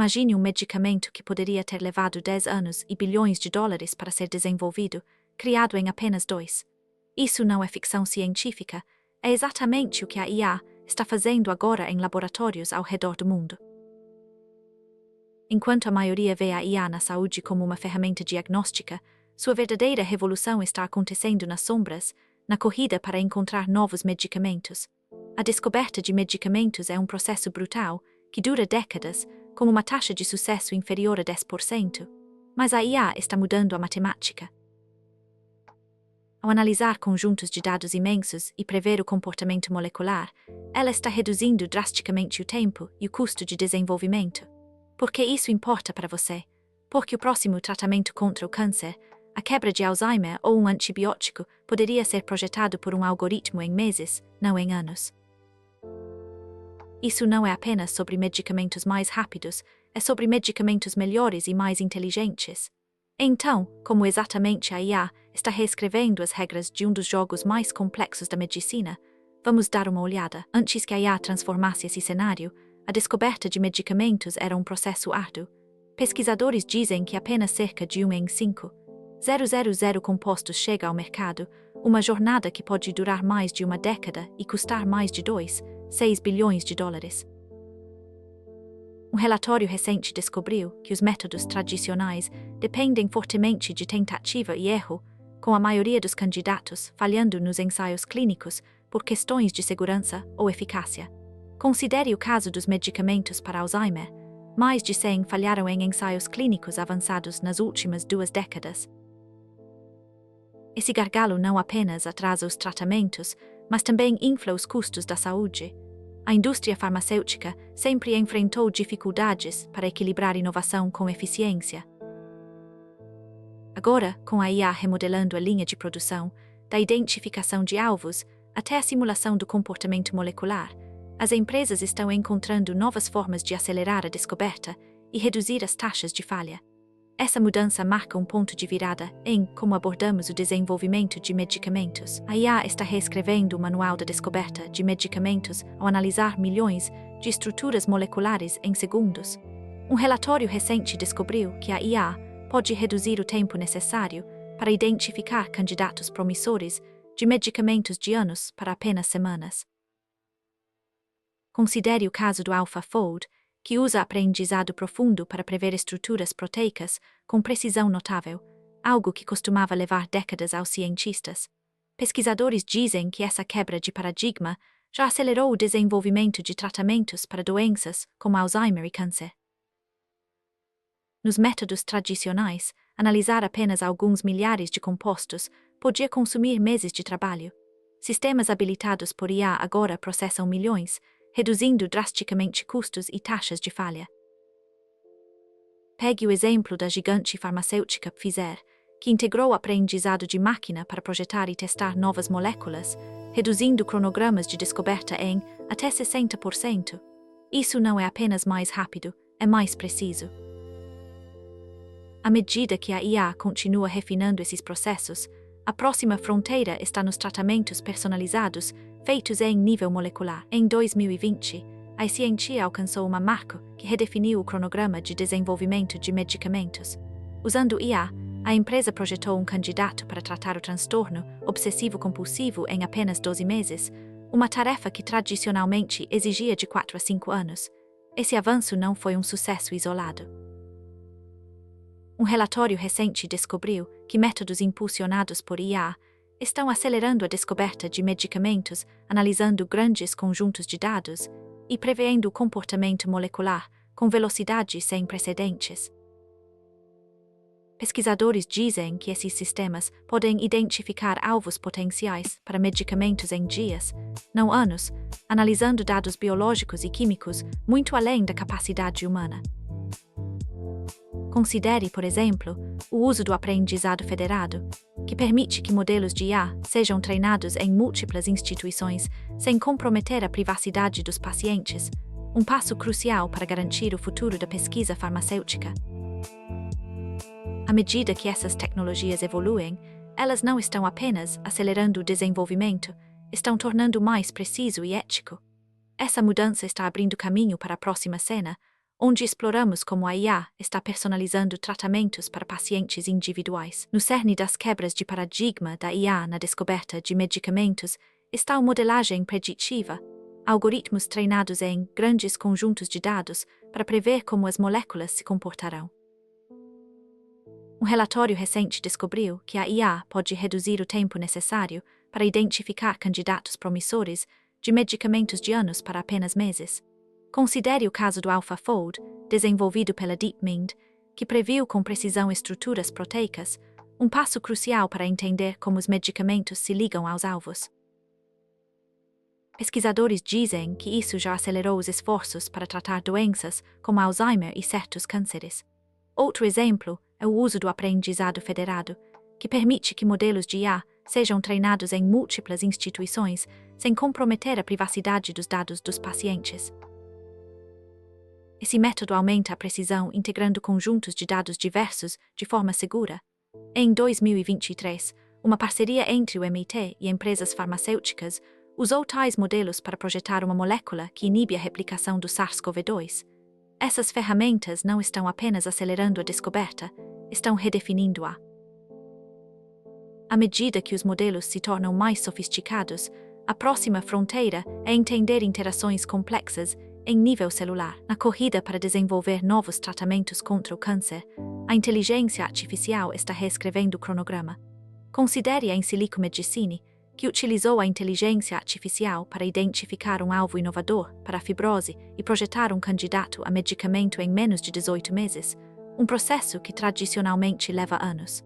Imagine um medicamento que poderia ter levado 10 anos e bilhões de dólares para ser desenvolvido, criado em apenas 2. Isso não é ficção científica, é exatamente o que a IA está fazendo agora em laboratórios ao redor do mundo. Enquanto a maioria vê a IA na saúde como uma ferramenta diagnóstica, sua verdadeira revolução está acontecendo nas sombras, na corrida para encontrar novos medicamentos. A descoberta de medicamentos é um processo brutal, que dura décadas, com uma taxa de sucesso inferior a 10%, mas a IA está mudando a matemática. Ao analisar conjuntos de dados imensos e prever o comportamento molecular, ela está reduzindo drasticamente o tempo e o custo de desenvolvimento. Por que isso importa para você? Porque o próximo tratamento contra o câncer, a quebra de Alzheimer ou um antibiótico poderia ser projetado por um algoritmo em meses, não em anos. Isso não é apenas sobre medicamentos mais rápidos, é sobre medicamentos melhores e mais inteligentes. Então, como exatamente a IA está reescrevendo as regras de um dos jogos mais complexos da medicina, vamos dar uma olhada. Antes que a IA transformasse esse cenário, a descoberta de medicamentos era um processo árduo. Pesquisadores dizem que apenas cerca de 1 em 5,000 compostos chega ao mercado, uma jornada que pode durar mais de uma década e custar mais de 2,6 bilhões de dólares. Um relatório recente descobriu que os métodos tradicionais dependem fortemente de tentativa e erro, com a maioria dos candidatos falhando nos ensaios clínicos por questões de segurança ou eficácia. Considere o caso dos medicamentos para Alzheimer. Mais de 100 falharam em ensaios clínicos avançados nas últimas 2 décadas. Esse gargalo não apenas atrasa os tratamentos, mas também infla os custos da saúde. A indústria farmacêutica sempre enfrentou dificuldades para equilibrar inovação com eficiência. Agora, com a IA remodelando a linha de produção, da identificação de alvos até a simulação do comportamento molecular, as empresas estão encontrando novas formas de acelerar a descoberta e reduzir as taxas de falha. Essa mudança marca um ponto de virada em como abordamos o desenvolvimento de medicamentos. A IA está reescrevendo o manual da descoberta de medicamentos ao analisar milhões de estruturas moleculares em segundos. Um relatório recente descobriu que a IA pode reduzir o tempo necessário para identificar candidatos promissores de medicamentos de anos para apenas semanas. Considere o caso do AlphaFold, que usa aprendizado profundo para prever estruturas proteicas com precisão notável, algo que costumava levar décadas aos cientistas. Pesquisadores dizem que essa quebra de paradigma já acelerou o desenvolvimento de tratamentos para doenças como Alzheimer e câncer. Nos métodos tradicionais, analisar apenas alguns milhares de compostos podia consumir meses de trabalho. Sistemas habilitados por IA agora processam milhões, reduzindo drasticamente custos e taxas de falha. Pegue o exemplo da gigante farmacêutica Pfizer, que integrou o aprendizado de máquina para projetar e testar novas moléculas, reduzindo cronogramas de descoberta em até 60%. Isso não é apenas mais rápido, é mais preciso. À medida que a IA continua refinando esses processos, a próxima fronteira está nos tratamentos personalizados feitos em nível molecular. Em 2020, a AT&T alcançou uma marca que redefiniu o cronograma de desenvolvimento de medicamentos. Usando IA, a empresa projetou um candidato para tratar o transtorno obsessivo-compulsivo em apenas 12 meses, uma tarefa que tradicionalmente exigia de 4 a 5 anos. Esse avanço não foi um sucesso isolado. Um relatório recente descobriu que métodos impulsionados por IA estão acelerando a descoberta de medicamentos, analisando grandes conjuntos de dados e prevendo o comportamento molecular com velocidade sem precedentes. Pesquisadores dizem que esses sistemas podem identificar alvos potenciais para medicamentos em dias, não anos, analisando dados biológicos e químicos muito além da capacidade humana. Considere, por exemplo, o uso do aprendizado federado, que permite que modelos de IA sejam treinados em múltiplas instituições sem comprometer a privacidade dos pacientes, um passo crucial para garantir o futuro da pesquisa farmacêutica. À medida que essas tecnologias evoluem, elas não estão apenas acelerando o desenvolvimento, estão tornando mais preciso e ético. Essa mudança está abrindo caminho para a próxima cena, onde exploramos como a IA está personalizando tratamentos para pacientes individuais. No cerne das quebras de paradigma da IA na descoberta de medicamentos está a modelagem preditiva, algoritmos treinados em grandes conjuntos de dados para prever como as moléculas se comportarão. Um relatório recente descobriu que a IA pode reduzir o tempo necessário para identificar candidatos promissores de medicamentos de anos para apenas meses. Considere o caso do AlphaFold, desenvolvido pela DeepMind, que previu com precisão estruturas proteicas, um passo crucial para entender como os medicamentos se ligam aos alvos. Pesquisadores dizem que isso já acelerou os esforços para tratar doenças como Alzheimer e certos cânceres. Outro exemplo é o uso do aprendizado federado, que permite que modelos de IA sejam treinados em múltiplas instituições sem comprometer a privacidade dos dados dos pacientes. Esse método aumenta a precisão integrando conjuntos de dados diversos de forma segura. Em 2023, uma parceria entre o MIT e empresas farmacêuticas usou tais modelos para projetar uma molécula que inibe a replicação do SARS-CoV-2. Essas ferramentas não estão apenas acelerando a descoberta, estão redefinindo-a. À medida que os modelos se tornam mais sofisticados, a próxima fronteira é entender interações complexas em nível celular. Na corrida para desenvolver novos tratamentos contra o câncer, a inteligência artificial está reescrevendo o cronograma. Considere a In Silico Medicine, que utilizou a inteligência artificial para identificar um alvo inovador para a fibrose e projetar um candidato a medicamento em menos de 18 meses, um processo que tradicionalmente leva anos.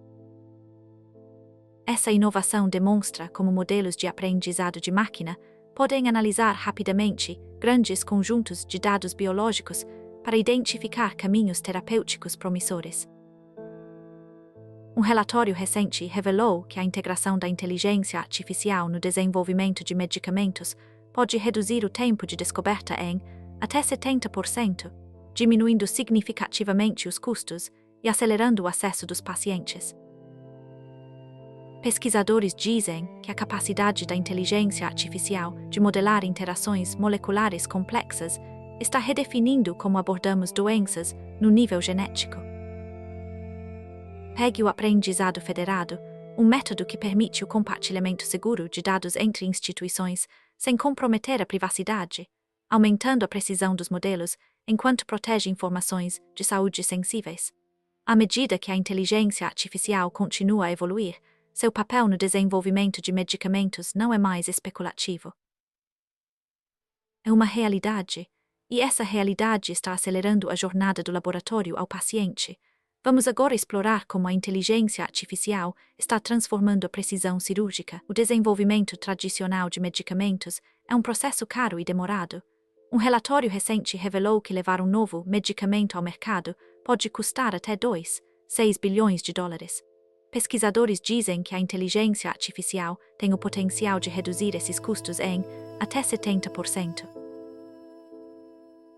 Essa inovação demonstra como modelos de aprendizado de máquina podem analisar rapidamente grandes conjuntos de dados biológicos para identificar caminhos terapêuticos promissores. Um relatório recente revelou que a integração da inteligência artificial no desenvolvimento de medicamentos pode reduzir o tempo de descoberta em até 70%, diminuindo significativamente os custos e acelerando o acesso dos pacientes. Pesquisadores dizem que a capacidade da inteligência artificial de modelar interações moleculares complexas está redefinindo como abordamos doenças no nível genético. Pegue o aprendizado federado, um método que permite o compartilhamento seguro de dados entre instituições sem comprometer a privacidade, aumentando a precisão dos modelos enquanto protege informações de saúde sensíveis. À medida que a inteligência artificial continua a evoluir, seu papel no desenvolvimento de medicamentos não é mais especulativo. É uma realidade, e essa realidade está acelerando a jornada do laboratório ao paciente. Vamos agora explorar como a inteligência artificial está transformando a precisão cirúrgica. O desenvolvimento tradicional de medicamentos é um processo caro e demorado. Um relatório recente revelou que levar um novo medicamento ao mercado pode custar até 2,6 bilhões de dólares. Pesquisadores dizem que a inteligência artificial tem o potencial de reduzir esses custos em até 70%.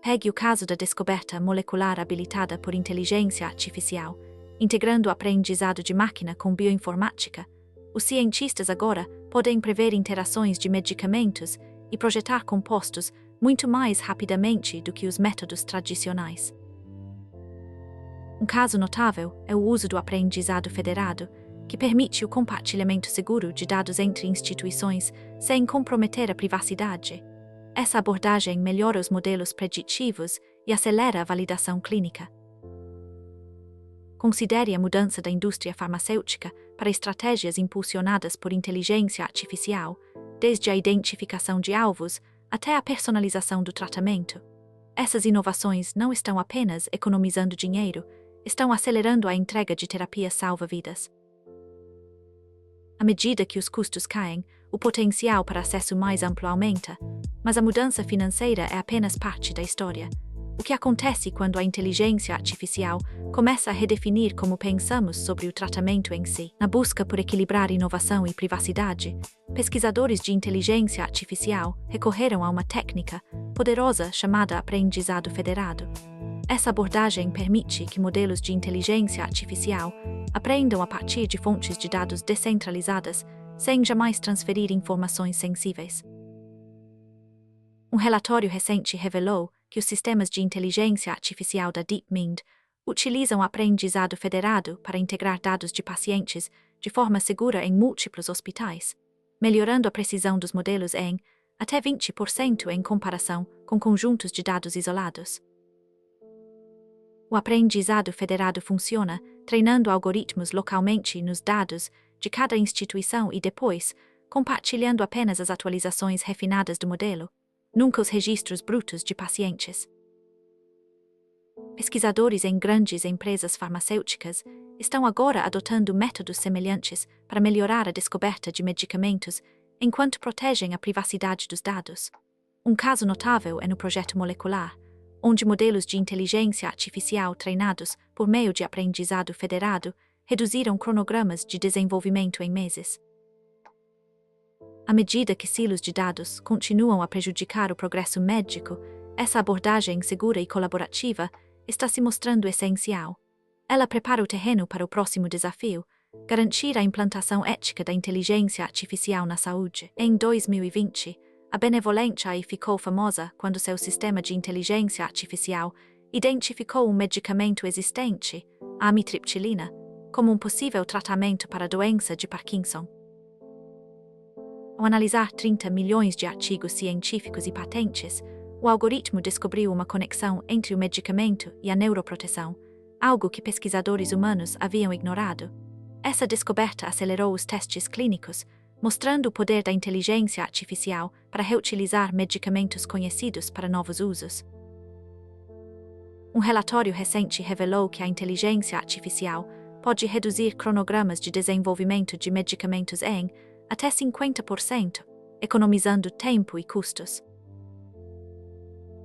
Pegue o caso da descoberta molecular habilitada por inteligência artificial, integrando o aprendizado de máquina com bioinformática. Os cientistas agora podem prever interações de medicamentos e projetar compostos muito mais rapidamente do que os métodos tradicionais. Um caso notável é o uso do aprendizado federado, que permite o compartilhamento seguro de dados entre instituições sem comprometer a privacidade. Essa abordagem melhora os modelos preditivos e acelera a validação clínica. Considere a mudança da indústria farmacêutica para estratégias impulsionadas por inteligência artificial, desde a identificação de alvos até a personalização do tratamento. Essas inovações não estão apenas economizando dinheiro, estão acelerando a entrega de terapias salva-vidas. À medida que os custos caem, o potencial para acesso mais amplo aumenta, mas a mudança financeira é apenas parte da história. O que acontece quando a inteligência artificial começa a redefinir como pensamos sobre o tratamento em si? Na busca por equilibrar inovação e privacidade, pesquisadores de inteligência artificial recorreram a uma técnica poderosa chamada aprendizado federado. Essa abordagem permite que modelos de inteligência artificial aprendam a partir de fontes de dados descentralizadas, sem jamais transferir informações sensíveis. Um relatório recente revelou que os sistemas de inteligência artificial da DeepMind utilizam aprendizado federado para integrar dados de pacientes de forma segura em múltiplos hospitais, melhorando a precisão dos modelos em até 20% em comparação com conjuntos de dados isolados. O aprendizado federado funciona treinando algoritmos localmente nos dados de cada instituição e depois compartilhando apenas as atualizações refinadas do modelo, nunca os registros brutos de pacientes. Pesquisadores em grandes empresas farmacêuticas estão agora adotando métodos semelhantes para melhorar a descoberta de medicamentos enquanto protegem a privacidade dos dados. Um caso notável é no projeto molecular, onde modelos de inteligência artificial treinados por meio de aprendizado federado reduziram cronogramas de desenvolvimento em meses. À medida que silos de dados continuam a prejudicar o progresso médico, essa abordagem segura e colaborativa está se mostrando essencial. Ela prepara o terreno para o próximo desafio, garantir a implantação ética da inteligência artificial na saúde. Em 2020, a Benevolent AI ficou famosa quando seu sistema de inteligência artificial identificou um medicamento existente, a amitriptilina, como um possível tratamento para a doença de Parkinson. Ao analisar 30 milhões de artigos científicos e patentes, o algoritmo descobriu uma conexão entre o medicamento e a neuroproteção, algo que pesquisadores humanos haviam ignorado. Essa descoberta acelerou os testes clínicos, mostrando o poder da inteligência artificial para reutilizar medicamentos conhecidos para novos usos. Um relatório recente revelou que a inteligência artificial pode reduzir cronogramas de desenvolvimento de medicamentos em até 50%, economizando tempo e custos.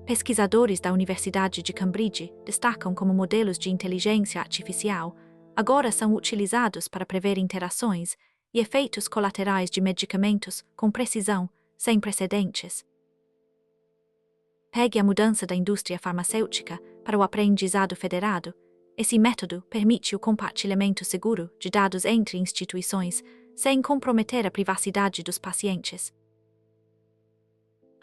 Pesquisadores da Universidade de Cambridge destacam como modelos de inteligência artificial agora são utilizados para prever interações e efeitos colaterais de medicamentos com precisão sem precedentes. Pegue a mudança da indústria farmacêutica para o aprendizado federado. Esse método permite o compartilhamento seguro de dados entre instituições sem comprometer a privacidade dos pacientes.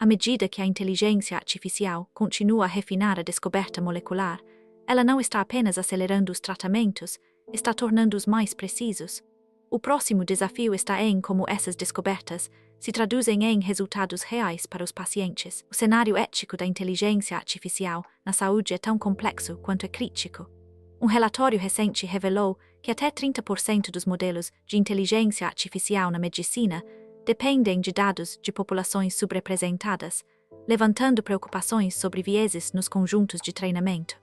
À medida que a inteligência artificial continua a refinar a descoberta molecular, ela não está apenas acelerando os tratamentos, está tornando-os mais precisos. O próximo desafio está em como essas descobertas se traduzem em resultados reais para os pacientes. O cenário ético da inteligência artificial na saúde é tão complexo quanto é crítico. Um relatório recente revelou que até 30% dos modelos de inteligência artificial na medicina dependem de dados de populações subrepresentadas, levantando preocupações sobre vieses nos conjuntos de treinamento.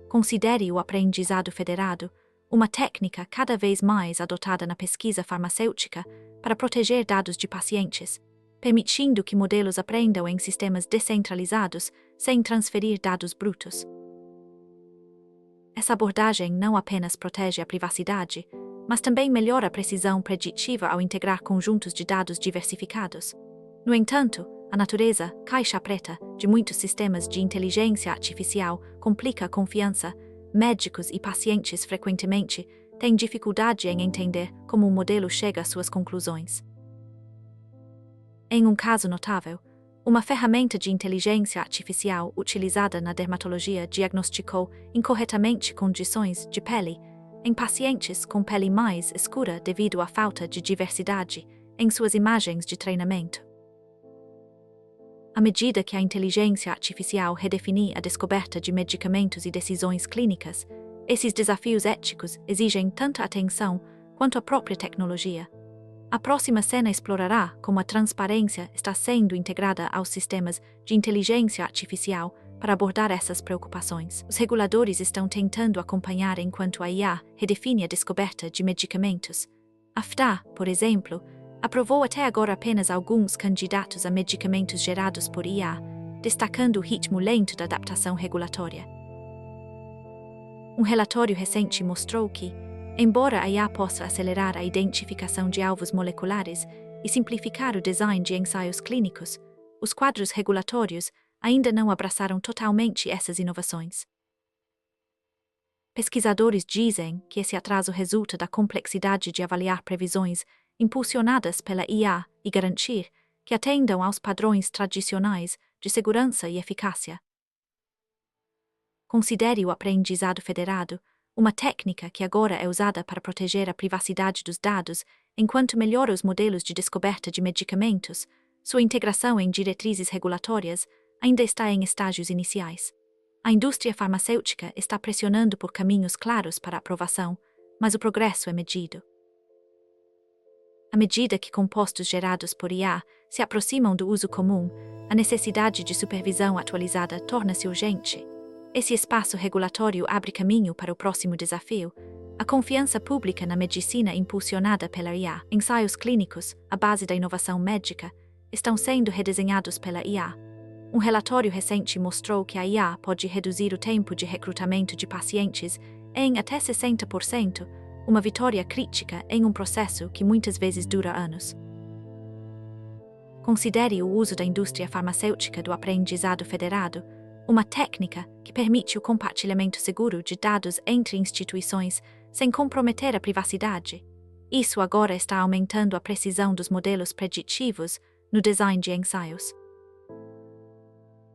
Considere o aprendizado federado uma técnica cada vez mais adotada na pesquisa farmacêutica para proteger dados de pacientes, permitindo que modelos aprendam em sistemas descentralizados sem transferir dados brutos. Essa abordagem não apenas protege a privacidade, mas também melhora a precisão preditiva ao integrar conjuntos de dados diversificados. No entanto, a natureza, caixa preta, de muitos sistemas de inteligência artificial complica a confiança. Médicos e pacientes frequentemente têm dificuldade em entender como um modelo chega às suas conclusões. Em um caso notável, uma ferramenta de inteligência artificial utilizada na dermatologia diagnosticou incorretamente condições de pele em pacientes com pele mais escura devido à falta de diversidade em suas imagens de treinamento. À medida que a inteligência artificial redefinir a descoberta de medicamentos e decisões clínicas, esses desafios éticos exigem tanta atenção quanto a própria tecnologia. A próxima cena explorará como a transparência está sendo integrada aos sistemas de inteligência artificial para abordar essas preocupações. Os reguladores estão tentando acompanhar enquanto a IA redefine a descoberta de medicamentos. A FDA, por exemplo, aprovou até agora apenas alguns candidatos a medicamentos gerados por IA, destacando o ritmo lento da adaptação regulatória. Um relatório recente mostrou que, embora a IA possa acelerar a identificação de alvos moleculares e simplificar o design de ensaios clínicos, os quadros regulatórios ainda não abraçaram totalmente essas inovações. Pesquisadores dizem que esse atraso resulta da complexidade de avaliar previsões impulsionadas pela IA e garantir que atendam aos padrões tradicionais de segurança e eficácia. Considere o aprendizado federado uma técnica que agora é usada para proteger a privacidade dos dados enquanto melhora os modelos de descoberta de medicamentos. Sua integração em diretrizes regulatórias ainda está em estágios iniciais. A indústria farmacêutica está pressionando por caminhos claros para a aprovação, mas o progresso é medido. À medida que compostos gerados por IA se aproximam do uso comum, a necessidade de supervisão atualizada torna-se urgente. Esse espaço regulatório abre caminho para o próximo desafio: a confiança pública na medicina impulsionada pela IA. Ensaios clínicos, a base da inovação médica, estão sendo redesenhados pela IA. Um relatório recente mostrou que a IA pode reduzir o tempo de recrutamento de pacientes em até 60%, uma vitória crítica em um processo que muitas vezes dura anos. Considere o uso da indústria farmacêutica do aprendizado federado, uma técnica que permite o compartilhamento seguro de dados entre instituições sem comprometer a privacidade. Isso agora está aumentando a precisão dos modelos preditivos no design de ensaios.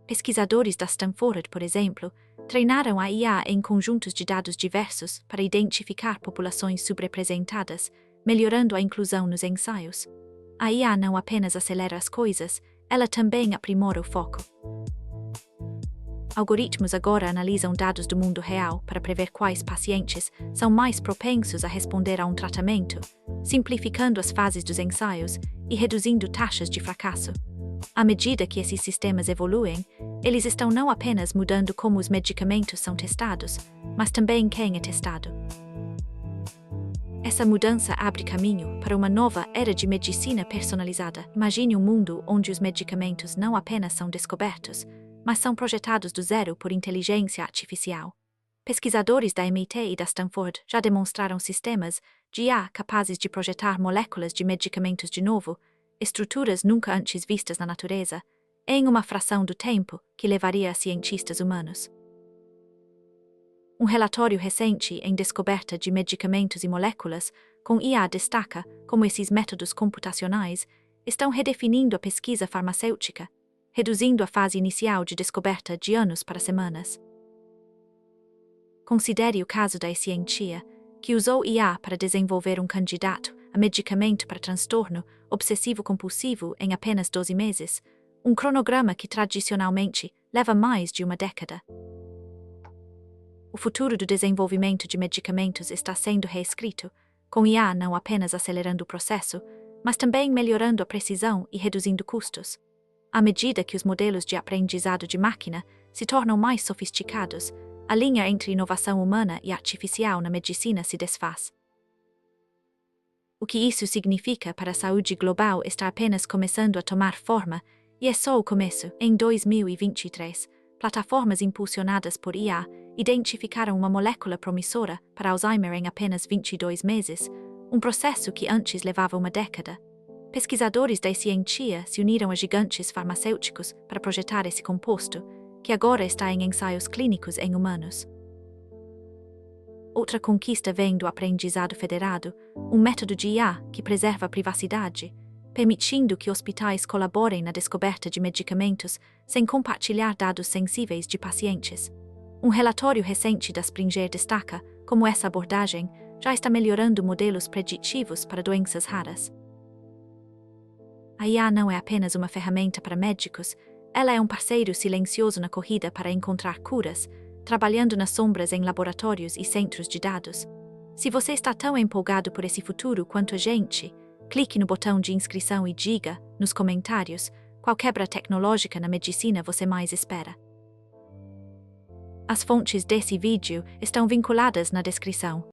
Pesquisadores da Stanford, por exemplo, treinaram a IA em conjuntos de dados diversos para identificar populações subrepresentadas, melhorando a inclusão nos ensaios. A IA não apenas acelera as coisas, ela também aprimora o foco. Algoritmos agora analisam dados do mundo real para prever quais pacientes são mais propensos a responder a um tratamento, simplificando as fases dos ensaios e reduzindo taxas de fracasso. À medida que esses sistemas evoluem, eles estão não apenas mudando como os medicamentos são testados, mas também quem é testado. Essa mudança abre caminho para uma nova era de medicina personalizada. Imagine um mundo onde os medicamentos não apenas são descobertos, mas são projetados do zero por inteligência artificial. Pesquisadores da MIT e da Stanford já demonstraram sistemas de IA capazes de projetar moléculas de medicamentos de novo, estruturas nunca antes vistas na natureza, em uma fração do tempo que levaria a cientistas humanos. Um relatório recente em descoberta de medicamentos e moléculas com IA destaca como esses métodos computacionais estão redefinindo a pesquisa farmacêutica, reduzindo a fase inicial de descoberta de anos para semanas. Considere o caso da Scientia, que usou IA para desenvolver um candidato a medicamento para transtorno obsessivo-compulsivo em apenas 12 meses, um cronograma que tradicionalmente leva mais de uma década. O futuro do desenvolvimento de medicamentos está sendo reescrito, com IA não apenas acelerando o processo, mas também melhorando a precisão e reduzindo custos. À medida que os modelos de aprendizado de máquina se tornam mais sofisticados, a linha entre inovação humana e artificial na medicina se desfaz. O que isso significa para a saúde global está apenas começando a tomar forma, e é só o começo. Em 2023, plataformas impulsionadas por IA identificaram uma molécula promissora para Alzheimer em apenas 22 meses, um processo que antes levava uma década. Pesquisadores da Scientia se uniram a gigantes farmacêuticos para projetar esse composto, que agora está em ensaios clínicos em humanos. Outra conquista vem do aprendizado federado, um método de IA que preserva a privacidade, permitindo que hospitais colaborem na descoberta de medicamentos sem compartilhar dados sensíveis de pacientes. Um relatório recente da Springer destaca como essa abordagem já está melhorando modelos preditivos para doenças raras. A IA não é apenas uma ferramenta para médicos, ela é um parceiro silencioso na corrida para encontrar curas, trabalhando nas sombras em laboratórios e centros de dados. Se você está tão empolgado por esse futuro quanto a gente, clique no botão de inscrição e diga, nos comentários, qual quebra tecnológica na medicina você mais espera. As fontes desse vídeo estão vinculadas na descrição.